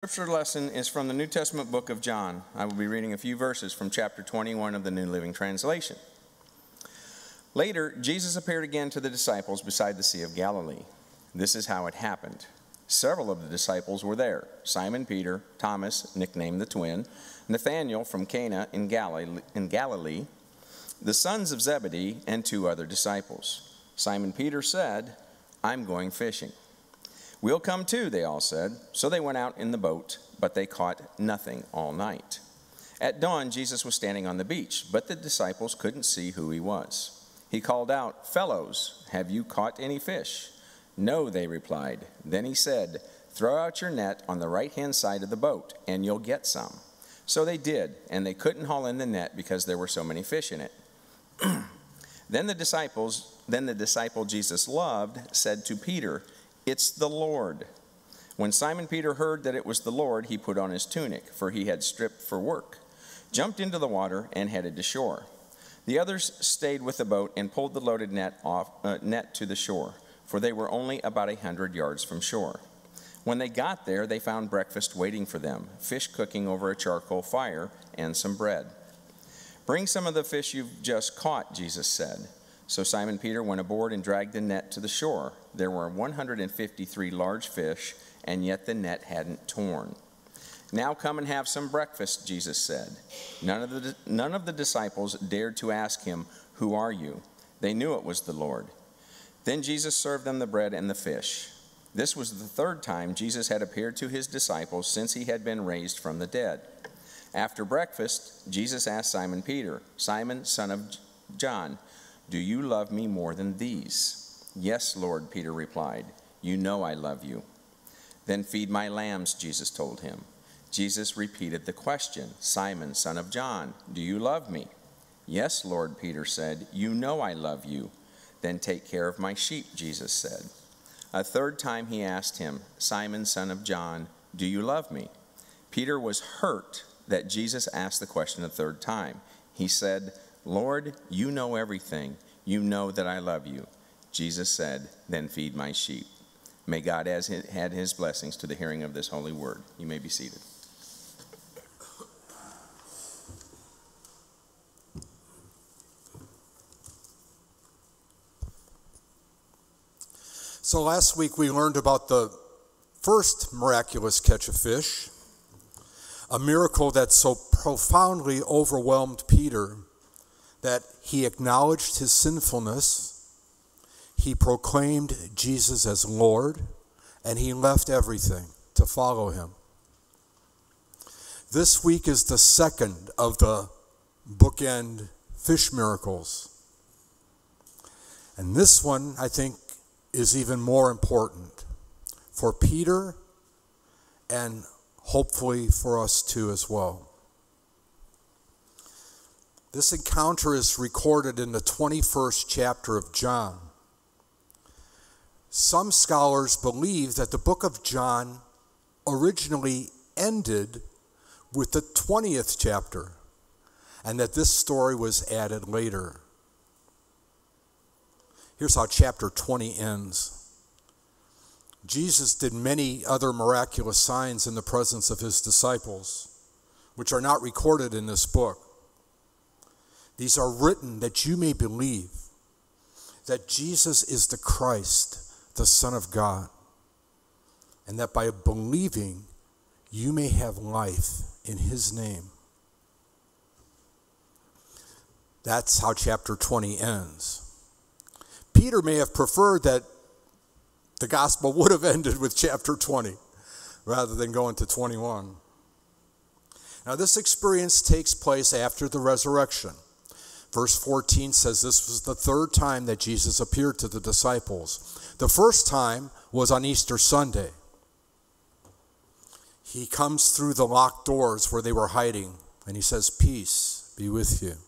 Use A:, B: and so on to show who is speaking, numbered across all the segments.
A: Scripture lesson is from the New Testament book of John. I will be reading a few verses from chapter 21 of the New Living Translation. Later, Jesus appeared again to the disciples beside the Sea of Galilee. This is how it happened. Several of the disciples were there: Simon Peter, Thomas, nicknamed the twin, Nathanael from Cana in Galilee, the sons of Zebedee, and two other disciples. Simon Peter said, "I'm going fishing." "We'll come too," they all said. So they went out in the boat, but they caught nothing all night. At dawn, Jesus was standing on the beach, but the disciples couldn't see who he was. He called out, "Fellows, have you caught any fish?" "No," they replied. Then he said, "Throw out your net on the right-hand side of the boat, and you'll get some." So they did, and they couldn't haul in the net because there were so many fish in it. Then the disciple Jesus loved said to Peter, "It's the Lord." When Simon Peter heard that it was the Lord, he put on his tunic, for he had stripped for work, jumped into the water, and headed to shore. The others stayed with the boat and pulled the loaded net to the shore, for they were only about 100 yards from shore. When they got there, they found breakfast waiting for them, fish cooking over a charcoal fire, and some bread. "Bring some of the fish you've just caught," Jesus said. So Simon Peter went aboard and dragged the net to the shore. There were 153 large fish, and yet the net hadn't torn. "Now come and have some breakfast," Jesus said. None of the disciples dared to ask him, "Who are you?" They knew it was the Lord. Then Jesus served them the bread and the fish. This was the third time Jesus had appeared to his disciples since he had been raised from the dead. After breakfast, Jesus asked Simon Peter, "Simon, son of John, do you love me more than these?" "Yes, Lord," Peter replied. "You know I love you." "Then feed my lambs," Jesus told him. Jesus repeated the question, "Simon, son of John, do you love me?" "Yes, Lord," Peter said. "You know I love you." "Then take care of my sheep," Jesus said. A third time he asked him, "Simon, son of John, do you love me?" Peter was hurt that Jesus asked the question a third time. He said, "Lord, you know everything. You know that I love you." Jesus said, "Then feed my sheep." May God add his blessings to the hearing of this holy word. You may be seated.
B: So last week we learned about the first miraculous catch of fish, a miracle that so profoundly overwhelmed Peter that he acknowledged his sinfulness, he proclaimed Jesus as Lord, and he left everything to follow him. This week is the second of the bookend fish miracles. And this one, I think, is even more important for Peter and hopefully for us too as well. This encounter is recorded in the 21st chapter of John. Some scholars believe that the book of John originally ended with the 20th chapter, and that this story was added later. Here's how chapter 20 ends. Jesus did many other miraculous signs in the presence of his disciples, which are not recorded in this book. These are written that you may believe that Jesus is the Christ, the Son of God, and that by believing you may have life in his name. That's how chapter 20 ends. Peter may have preferred that the gospel would have ended with chapter 20 rather than going to 21. Now this experience takes place after the resurrection. Verse 14 says this was the third time that Jesus appeared to the disciples. The first time was on Easter Sunday. He comes through the locked doors where they were hiding, and he says, "Peace be with you."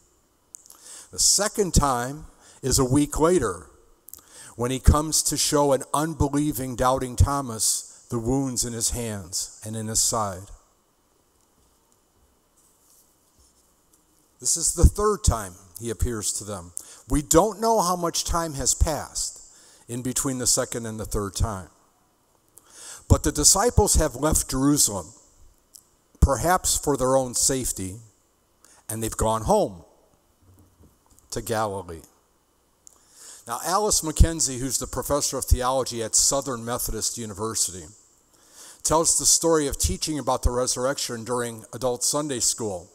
B: The second time is a week later, when he comes to show an unbelieving, doubting Thomas the wounds in his hands and in his side. This is the third time he appears to them. We don't know how much time has passed in between the second and the third time. But the disciples have left Jerusalem perhaps for their own safety, and they've gone home to Galilee. Now, Alice Mackenzie, who's the professor of theology at Southern Methodist University, tells the story of teaching about the resurrection during adult Sunday school.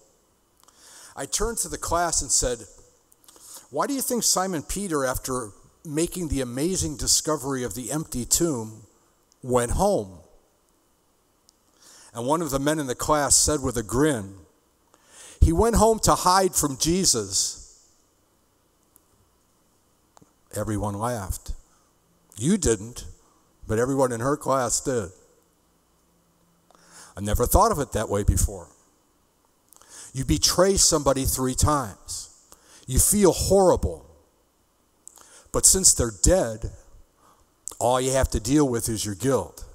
B: I turned to the class and said, "Why do you think Simon Peter, after making the amazing discovery of the empty tomb, went home?" And one of the men in the class said with a grin, "He went home to hide from Jesus." Everyone laughed. You didn't, but everyone in her class did. I never thought of it that way before. You betray somebody 3 times. You feel horrible. But since they're dead, all you have to deal with is your guilt.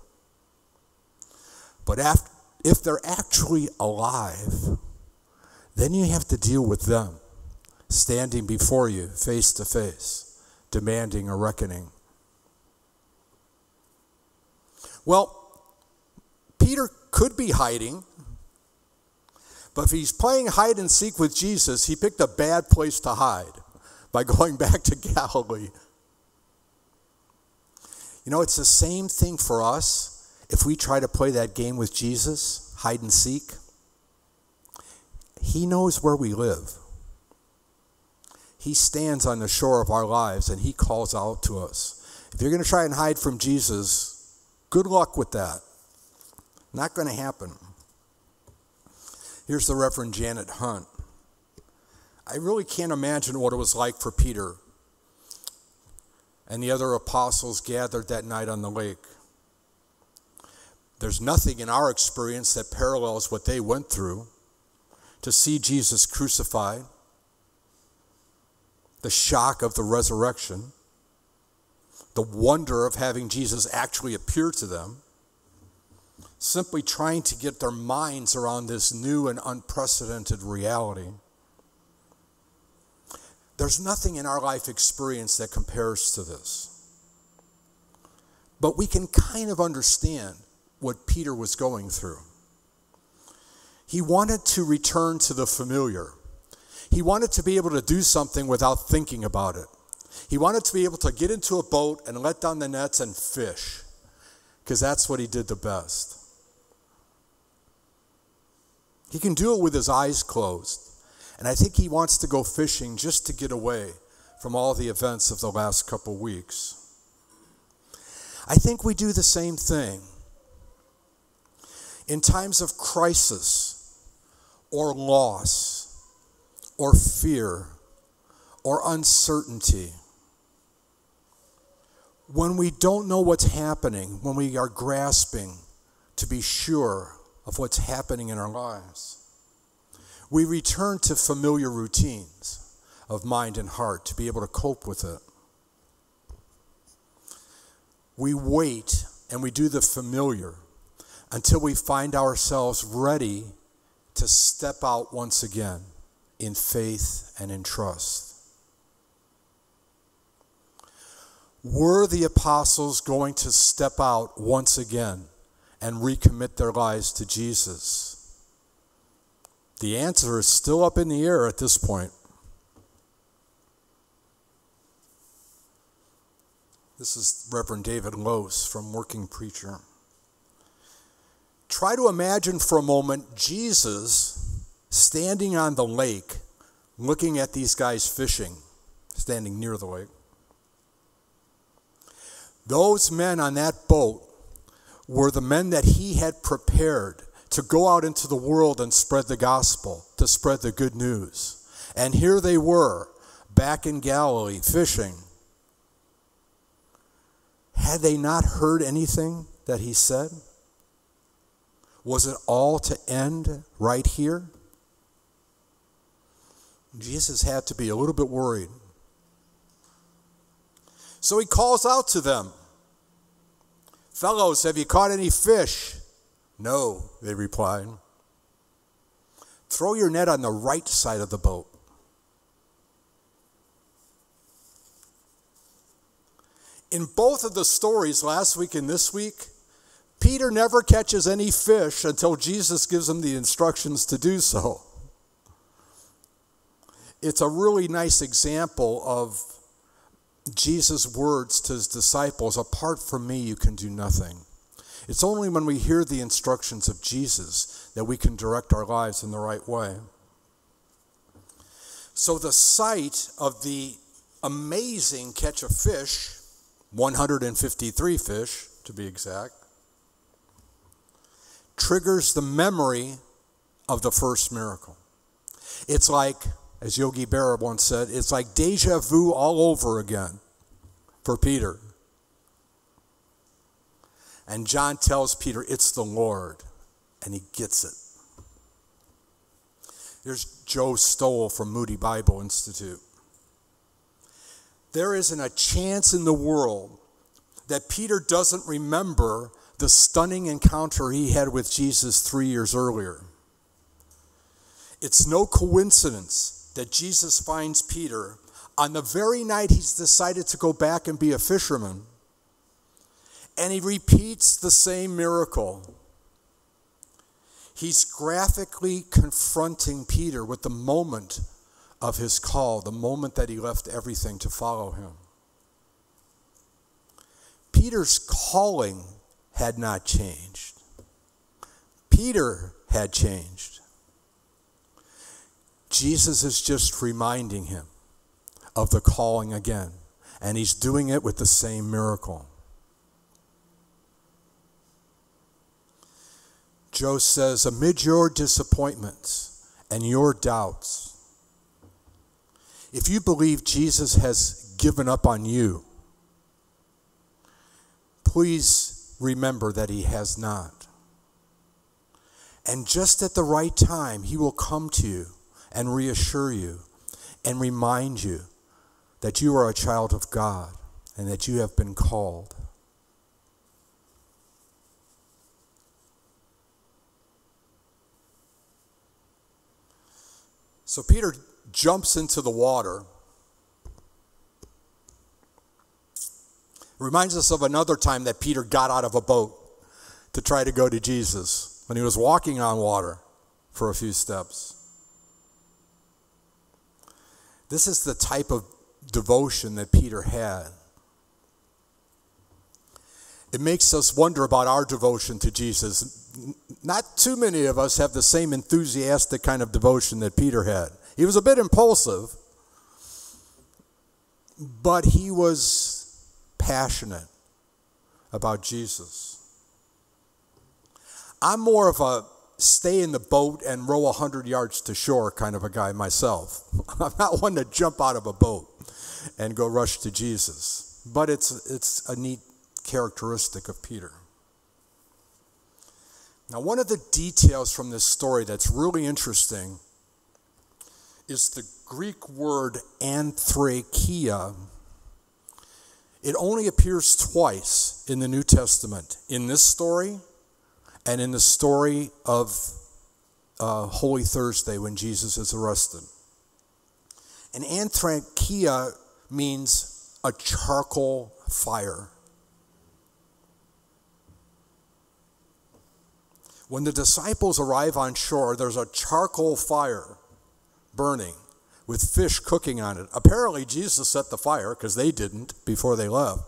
B: But if they're actually alive, then you have to deal with them, standing before you face to face, demanding a reckoning. Well, Peter could be hiding, but if he's playing hide and seek with Jesus, he picked a bad place to hide by going back to Galilee. You know, it's the same thing for us if we try to play that game with Jesus, hide and seek. He knows where we live. He stands on the shore of our lives and he calls out to us. If you're going to try and hide from Jesus, good luck with that. Not going to happen. Here's the Reverend Janet Hunt. I really can't imagine what it was like for Peter and the other apostles gathered that night on the lake. There's nothing in our experience that parallels what they went through to see Jesus crucified, the shock of the resurrection, the wonder of having Jesus actually appear to them, simply trying to get their minds around this new and unprecedented reality. There's nothing in our life experience that compares to this. But we can kind of understand what Peter was going through. He wanted to return to the familiar. He wanted to be able to do something without thinking about it. He wanted to be able to get into a boat and let down the nets and fish, because that's what he did the best. He can do it with his eyes closed. And I think he wants to go fishing just to get away from all the events of the last couple weeks. I think we do the same thing. In times of crisis or loss or fear or uncertainty, when we don't know what's happening, when we are grasping to be sure of what's happening in our lives, we return to familiar routines of mind and heart to be able to cope with it. We wait and we do the familiar until we find ourselves ready to step out once again in faith and in trust. Were the apostles going to step out once again and recommit their lives to Jesus? The answer is still up in the air at this point. This is Reverend David Lose from Working Preacher. Try to imagine for a moment Jesus standing on the lake, looking at these guys fishing, standing near the lake. Those men on that boat were the men that he had prepared to go out into the world and spread the gospel, to spread the good news. And here they were, back in Galilee, fishing. Had they not heard anything that he said? Was it all to end right here? Jesus had to be a little bit worried. So he calls out to them. "Fellows, have you caught any fish?" "No," they replied. "Throw your net on the right side of the boat." In both of the stories last week and this week, Peter never catches any fish until Jesus gives him the instructions to do so. It's a really nice example of Jesus' words to his disciples, apart from me, you can do nothing. It's only when we hear the instructions of Jesus that we can direct our lives in the right way. So the sight of the amazing catch of fish, 153 fish to be exact, triggers the memory of the first miracle. It's like, as Yogi Berra once said, it's like deja vu all over again for Peter. And John tells Peter, it's the Lord, and he gets it. There's Joe Stowell from Moody Bible Institute. There isn't a chance in the world that Peter doesn't remember the stunning encounter he had with Jesus 3 years earlier. It's no coincidence that Jesus finds Peter on the very night he's decided to go back and be a fisherman, and he repeats the same miracle. He's graphically confronting Peter with the moment of his call, the moment that he left everything to follow him. Peter's calling had not changed. Peter had changed. Jesus is just reminding him of the calling again, and he's doing it with the same miracle. Joe says, amid your disappointments and your doubts, if you believe Jesus has given up on you, please remember that he has not. And just at the right time, he will come to you and reassure you and remind you that you are a child of God and that you have been called. So Peter jumps into the water. Reminds us of another time that Peter got out of a boat to try to go to Jesus when he was walking on water for a few steps. This is the type of devotion that Peter had. It makes us wonder about our devotion to Jesus. Not too many of us have the same enthusiastic kind of devotion that Peter had. He was a bit impulsive, but he was passionate about Jesus. I'm more of a stay in the boat and row 100 yards to shore kind of a guy myself. I'm not one to jump out of a boat and go rush to Jesus. But it's a neat characteristic of Peter. Now, one of the details from this story that's really interesting is the Greek word anthrakia. It only appears twice in the New Testament, in this story and in the story of Holy Thursday when Jesus is arrested. And anthrakia means a charcoal fire. When the disciples arrive on shore, there's a charcoal fire burning with fish cooking on it. Apparently, Jesus set the fire because they didn't before they left.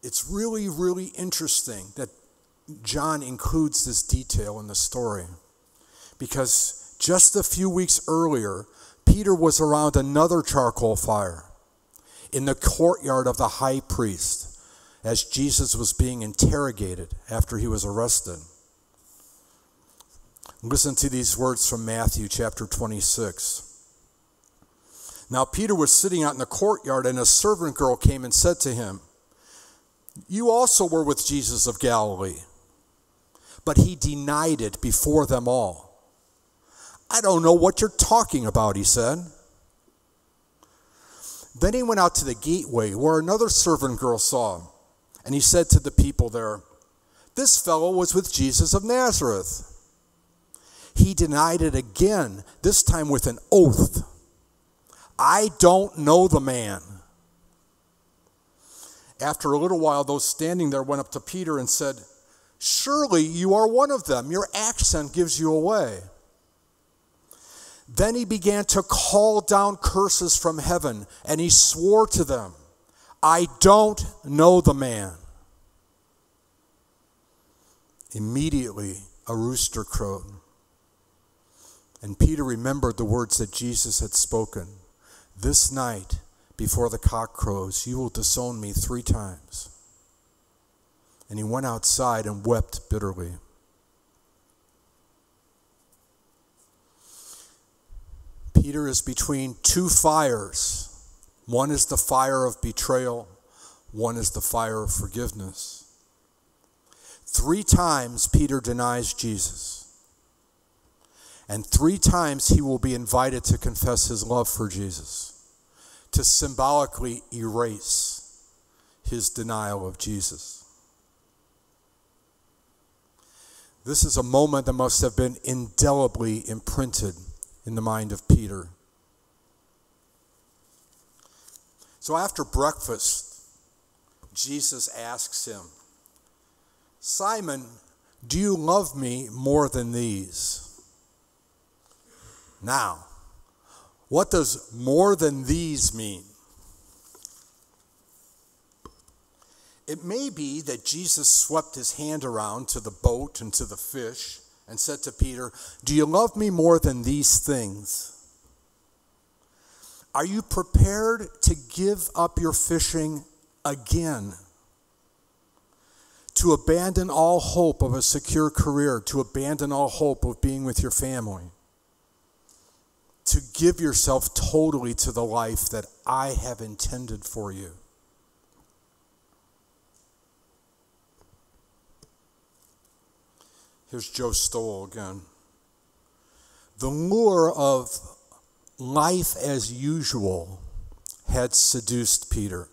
B: It's really, really interesting that John includes this detail in the story because just a few weeks earlier, Peter was around another charcoal fire in the courtyard of the high priest as Jesus was being interrogated after he was arrested. Listen to these words from Matthew chapter 26. Now Peter was sitting out in the courtyard, and a servant girl came and said to him, "You also were with Jesus of Galilee." But he denied it before them all. "I don't know what you're talking about," he said. Then he went out to the gateway where another servant girl saw him. And he said to the people there, "This fellow was with Jesus of Nazareth." He denied it again, this time with an oath. "I don't know the man." After a little while, those standing there went up to Peter and said, "Surely you are one of them. Your accent gives you away." Then he began to call down curses from heaven, and he swore to them, "I don't know the man." Immediately, a rooster crowed. And Peter remembered the words that Jesus had spoken. "This night, before the cock crows, you will disown me 3 times. And he went outside and wept bitterly. Peter is between 2 fires. One is the fire of betrayal. One is the fire of forgiveness. 3 times Peter denies Jesus. And 3 times he will be invited to confess his love for Jesus, to symbolically erase his denial of Jesus. This is a moment that must have been indelibly imprinted in the mind of Peter. So after breakfast, Jesus asks him, "Simon, do you love me more than these?" Now, what does "more than these" mean? It may be that Jesus swept his hand around to the boat and to the fish and said to Peter, "Do you love me more than these things? Are you prepared to give up your fishing again? To abandon all hope of a secure career, to abandon all hope of being with your family, to give yourself totally to the life that I have intended for you?" Here's Joe Stowell again. The lure of life as usual had seduced Peter.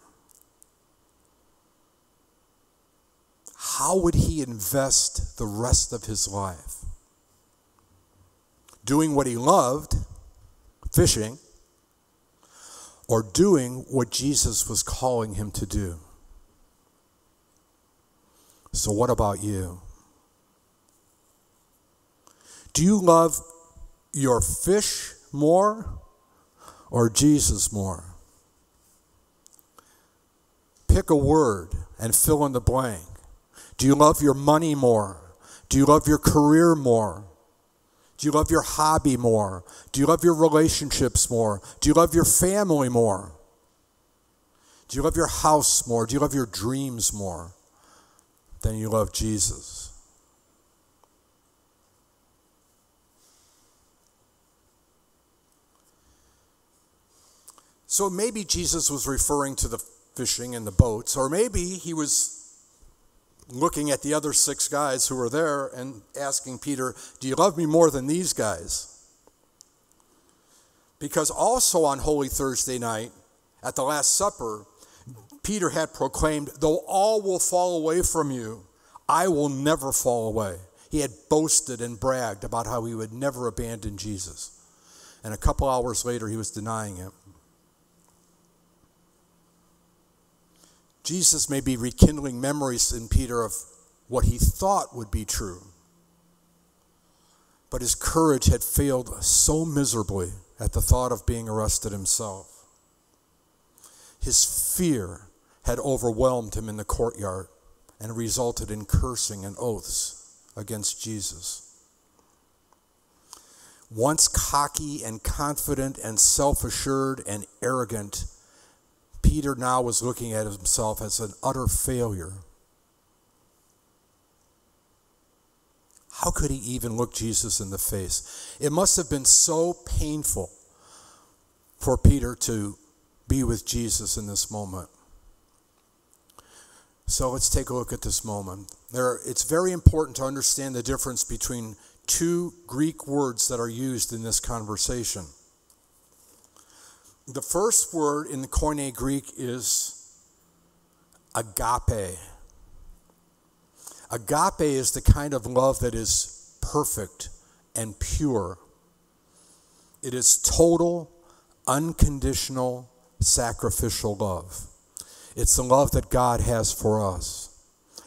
B: How would he invest the rest of his life? Doing what he loved, fishing, or doing what Jesus was calling him to do? So what about you? Do you love your fish more or Jesus more? Pick a word and fill in the blank. Do you love your money more? Do you love your career more? Do you love your hobby more? Do you love your relationships more? Do you love your family more? Do you love your house more? Do you love your dreams more than you love Jesus? So maybe Jesus was referring to the fishing and the boats, or maybe he was looking at the other 6 guys who were there and asking Peter, "Do you love me more than these guys?" Because also on Holy Thursday night, at the Last Supper, Peter had proclaimed, "Though all will fall away from you, I will never fall away." He had boasted and bragged about how he would never abandon Jesus. And a couple hours later, he was denying him. Jesus may be rekindling memories in Peter of what he thought would be true. But his courage had failed so miserably at the thought of being arrested himself. His fear had overwhelmed him in the courtyard and resulted in cursing and oaths against Jesus. Once cocky and confident and self-assured and arrogant, Peter now was looking at himself as an utter failure. How could he even look Jesus in the face? It must have been so painful for Peter to be with Jesus in this moment. So let's take a look at this moment. It's very important to understand the difference between 2 Greek words that are used in this conversation. The first word in the Koine Greek is agape. Agape is the kind of love that is perfect and pure. It is total, unconditional, sacrificial love. It's the love that God has for us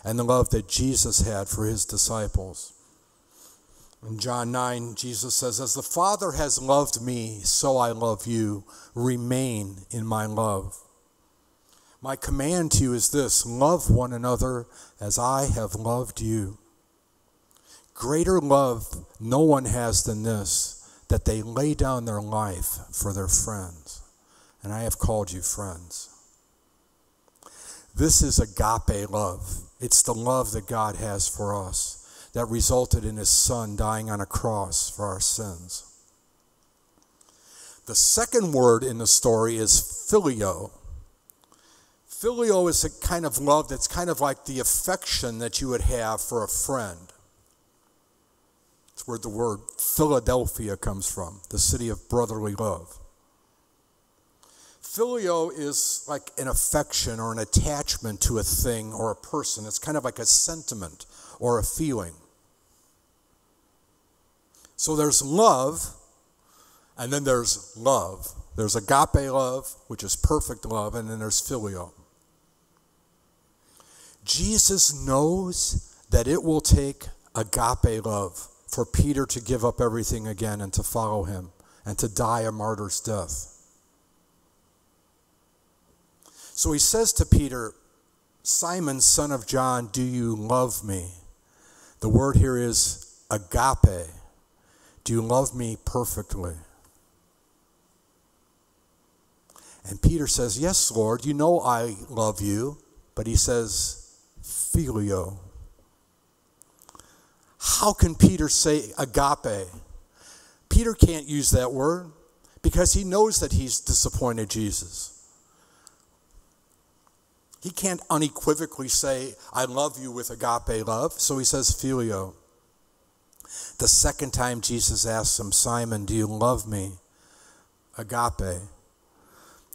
B: and the love that Jesus had for his disciples. In John 9, Jesus says, "As the Father has loved me, so I love you. Remain in my love. My command to you is this: love one another as I have loved you. Greater love no one has than this, that they lay down their life for their friends. And I have called you friends." This is agape love. It's the love that God has for us, that resulted in his Son dying on a cross for our sins. The second word in the story is phileo. Phileo is a kind of love that's kind of like the affection that you would have for a friend. It's where the word Philadelphia comes from, the city of brotherly love. Phileo is like an affection or an attachment to a thing or a person. It's kind of like a sentiment or a feeling. So there's love, and then there's love. There's agape love, which is perfect love, and then there's phileo. Jesus knows that it will take agape love for Peter to give up everything again and to follow him and to die a martyr's death. So he says to Peter, "Simon, son of John, do you love me?" The word here is agape. Do you love me perfectly? And Peter says, "Yes, Lord, you know I love you." But he says, "Phileo." How can Peter say agape? Peter can't use that word because he knows that he's disappointed Jesus. He can't unequivocally say, "I love you" with agape love. So he says phileo. The second time Jesus asks him, "Simon, do you love me?" Agape.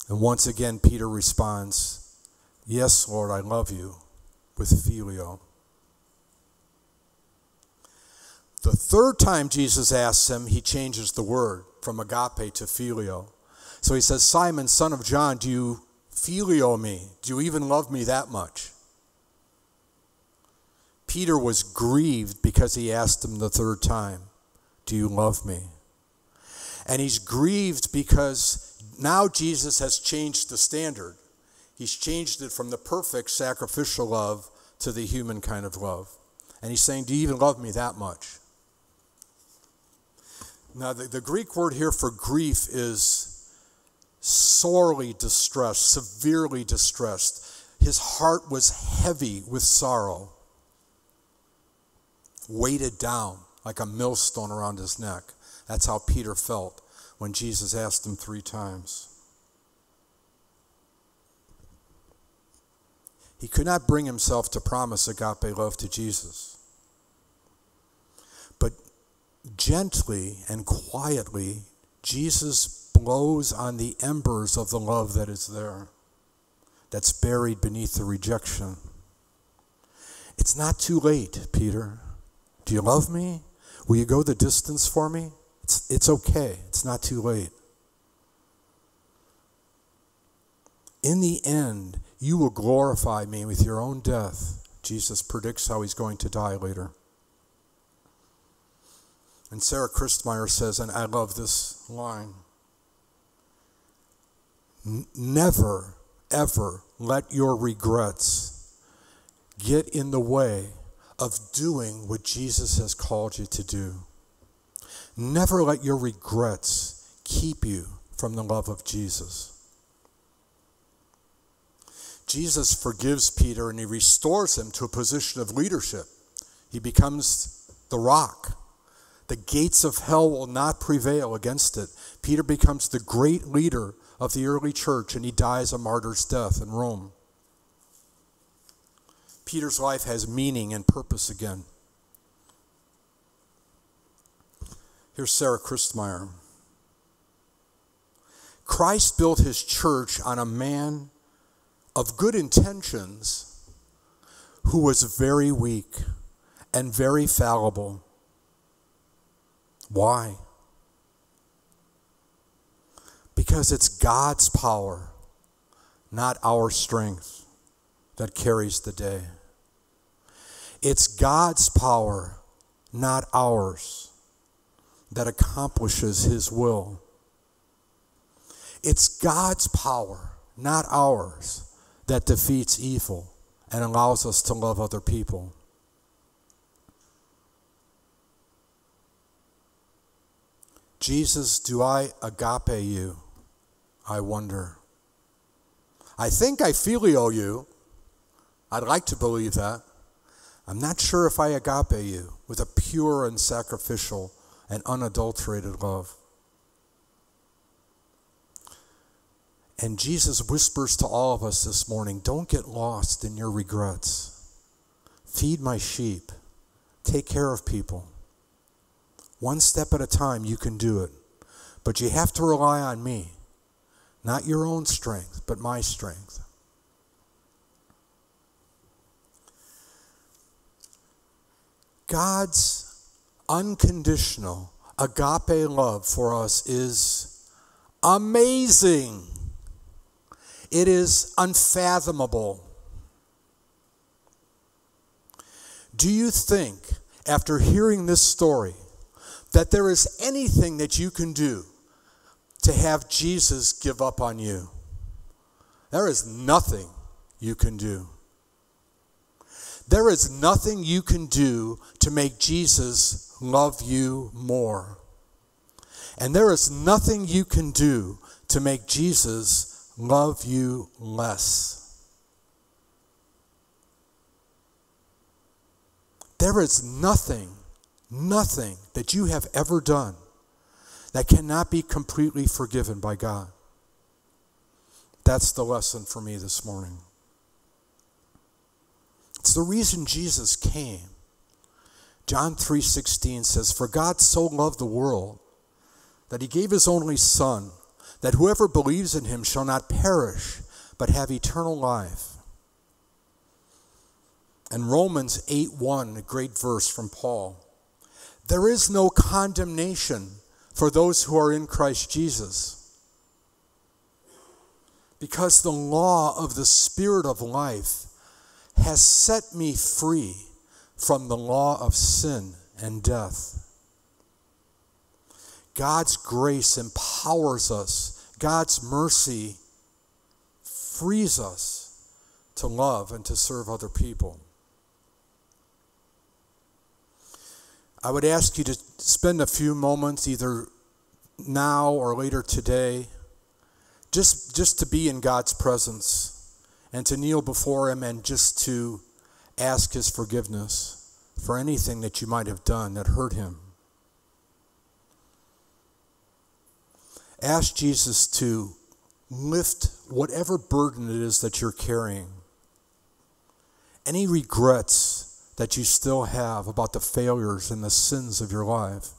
B: And once again Peter responds, "Yes, Lord, I love you," with phileo. The third time Jesus asks him, he changes the word from agape to phileo. So he says, "Simon, son of John, do you phileo me? Do you even love me that much?" Peter was grieved because he asked him the third time, "Do you love me?" And he's grieved because now Jesus has changed the standard. He's changed it from the perfect sacrificial love to the human kind of love. And he's saying, "Do you even love me that much?" Now, the Greek word here for grief is sorely distressed, severely distressed. His heart was heavy with sorrow, weighted down like a millstone around his neck. That's how Peter felt when Jesus asked him 3 times. He could not bring himself to promise agape love to Jesus. But gently and quietly, Jesus blows on the embers of the love that is there, that's buried beneath the rejection. "It's not too late, Peter. Do you love me? Will you go the distance for me? It's okay. It's not too late. In the end, you will glorify me with your own death." Jesus predicts how he's going to die later. And Sarah Christmeyer says, and I love this line, "Never, ever let your regrets get in the way of doing what Jesus has called you to do. Never let your regrets keep you from the love of Jesus." Jesus forgives Peter and he restores him to a position of leadership. He becomes the rock. The gates of hell will not prevail against it. Peter becomes the great leader of the early church and he dies a martyr's death in Rome. Peter's life has meaning and purpose again. Here's Sarah Christmeyer. "Christ built his church on a man of good intentions who was very weak and very fallible. Why? Because it's God's power, not our strength. that carries the day. It's God's power, not ours, that accomplishes his will. It's God's power, not ours, that defeats evil and allows us to love other people. Jesus, do I agape you? I wonder. I think I phileo you. I'd like to believe that. I'm not sure if I agape you with a pure and sacrificial and unadulterated love. And Jesus whispers to all of us this morning, don't get lost in your regrets. Feed my sheep. Take care of people. One step at a time, you can do it. But you have to rely on me. Not your own strength, but my strength. God's unconditional agape love for us is amazing. It is unfathomable. Do you think, after hearing this story, that there is anything that you can do to have Jesus give up on you? There is nothing you can do. There is nothing you can do to make Jesus love you more. And there is nothing you can do to make Jesus love you less. There is nothing that you have ever done that cannot be completely forgiven by God. That's the lesson for me this morning. It's the reason Jesus came. John 3:16 says, "For God so loved the world that he gave his only Son, that whoever believes in him shall not perish, but have eternal life." And Romans 8:1, a great verse from Paul, "There is no condemnation for those who are in Christ Jesus, because the law of the Spirit of life has set me free from the law of sin and death." God's grace empowers us. God's mercy frees us to love and to serve other people. I would ask you to spend a few moments, either now or later today, just to be in God's presence and to kneel before him and just to ask his forgiveness for anything that you might have done that hurt him. Ask Jesus to lift whatever burden it is that you're carrying. Any regrets that you still have about the failures and the sins of your life,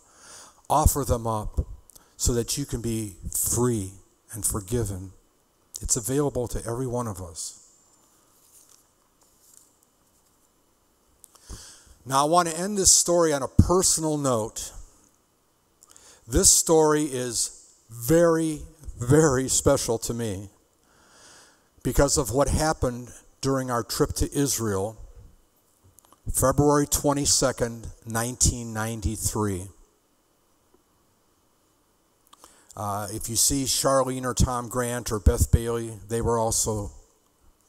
B: offer them up so that you can be free and forgiven. It's available to every one of us. Now, I want to end this story on a personal note. This story is very, very special to me because of what happened during our trip to Israel, February 22nd, 1993. If you see Charlene or Tom Grant or Beth Bailey, they were also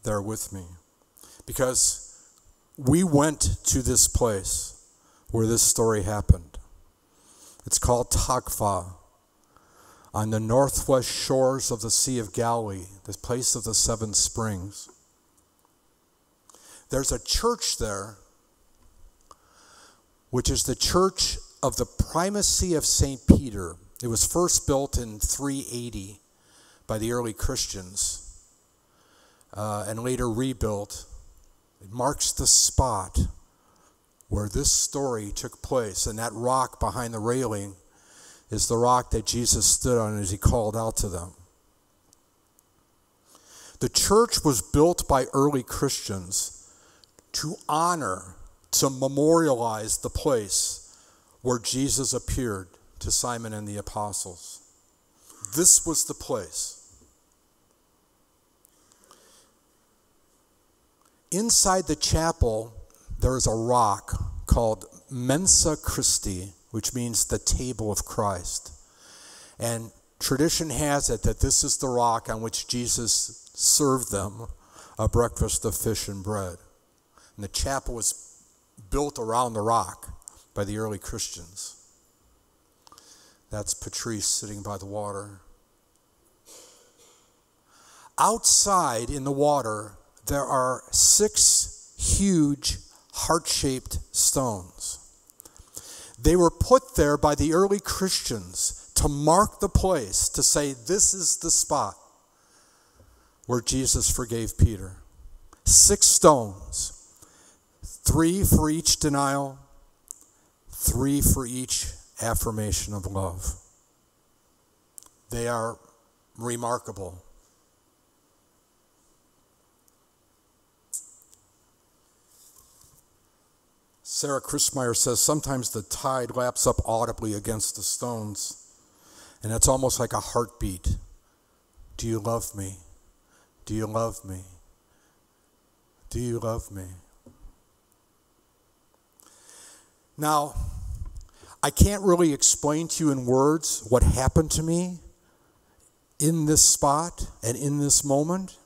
B: there with me. Because we went to this place where this story happened. It's called Takva, on the northwest shores of the Sea of Galilee, the place of the seven springs. There's a church there, which is the Church of the Primacy of St. Peter. It was first built in 380 by the early Christians and later rebuilt. It marks the spot where this story took place, and that rock behind the railing is the rock that Jesus stood on as he called out to them. The church was built by early Christians to honor, to memorialize the place where Jesus appeared to Simon and the apostles. This was the place. Inside the chapel, there is a rock called Mensa Christi, which means the table of Christ. And tradition has it that this is the rock on which Jesus served them a breakfast of fish and bread. And the chapel was built around the rock by the early Christians. That's Patrice sitting by the water. Outside in the water, there are 6 huge heart-shaped stones. They were put there by the early Christians to mark the place, to say this is the spot where Jesus forgave Peter. 6 stones, 3 for each denial, 3 for each affirmation of love. They are remarkable. Sarah Christmeyer says sometimes the tide laps up audibly against the stones, and it's almost like a heartbeat. Do you love me? Do you love me? Do you love me? Now, I can't really explain to you in words what happened to me in this spot and in this moment,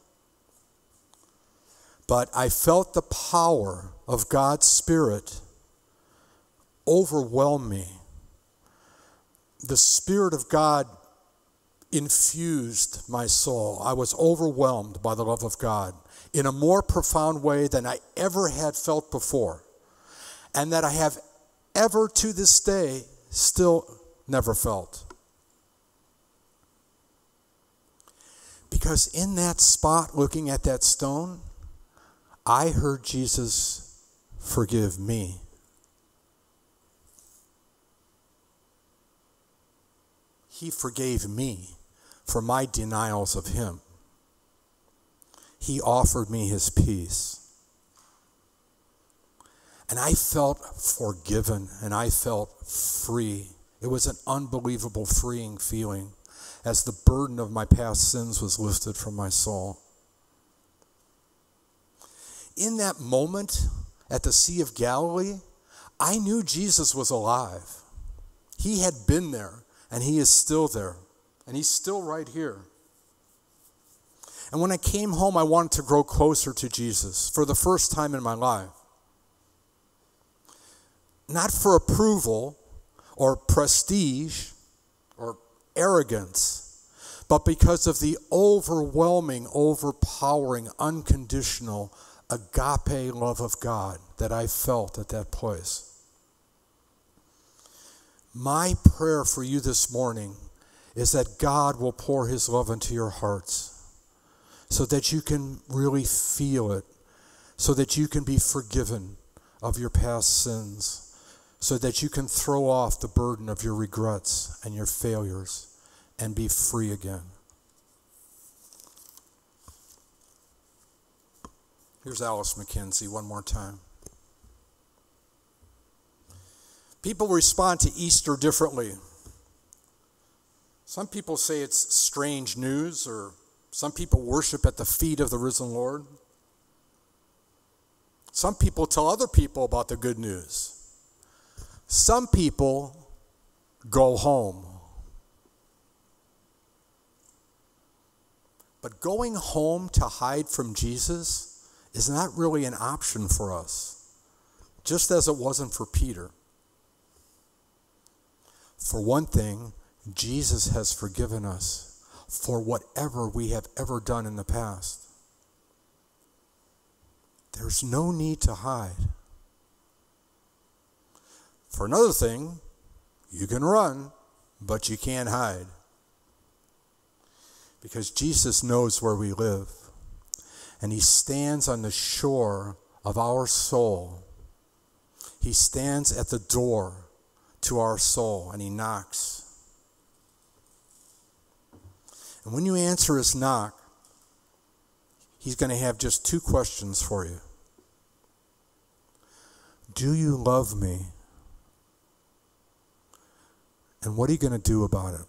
B: but I felt the power of God's Spirit overwhelm me. The Spirit of God infused my soul. I was overwhelmed by the love of God in a more profound way than I ever had felt before, and that I have ever to this day still never felt. Because in that spot, looking at that stone, I heard Jesus forgive me. He forgave me for my denials of him. He offered me his peace. And I felt forgiven, and I felt free. It was an unbelievable freeing feeling as the burden of my past sins was lifted from my soul. In that moment at the Sea of Galilee, I knew Jesus was alive. He had been there, and he is still there, and he's still right here. And when I came home, I wanted to grow closer to Jesus for the first time in my life. Not for approval or prestige or arrogance, but because of the overwhelming, overpowering, unconditional, agape love of God that I felt at that place. My prayer for you this morning is that God will pour his love into your hearts so that you can really feel it, so that you can be forgiven of your past sins, so that you can throw off the burden of your regrets and your failures and be free again. Here's Alice McKenzie one more time. People respond to Easter differently. Some people say it's strange news, or some people worship at the feet of the risen Lord. Some people tell other people about the good news. Some people go home. But going home to hide from Jesus is not really an option for us, just as it wasn't for Peter. For one thing, Jesus has forgiven us for whatever we have ever done in the past. There's no need to hide. For another thing, you can run, but you can't hide. Because Jesus knows where we live. And he stands on the shore of our soul. He stands at the door to our soul, and he knocks. And when you answer his knock, he's going to have just 2 questions for you. Do you love me? And what are you going to do about it?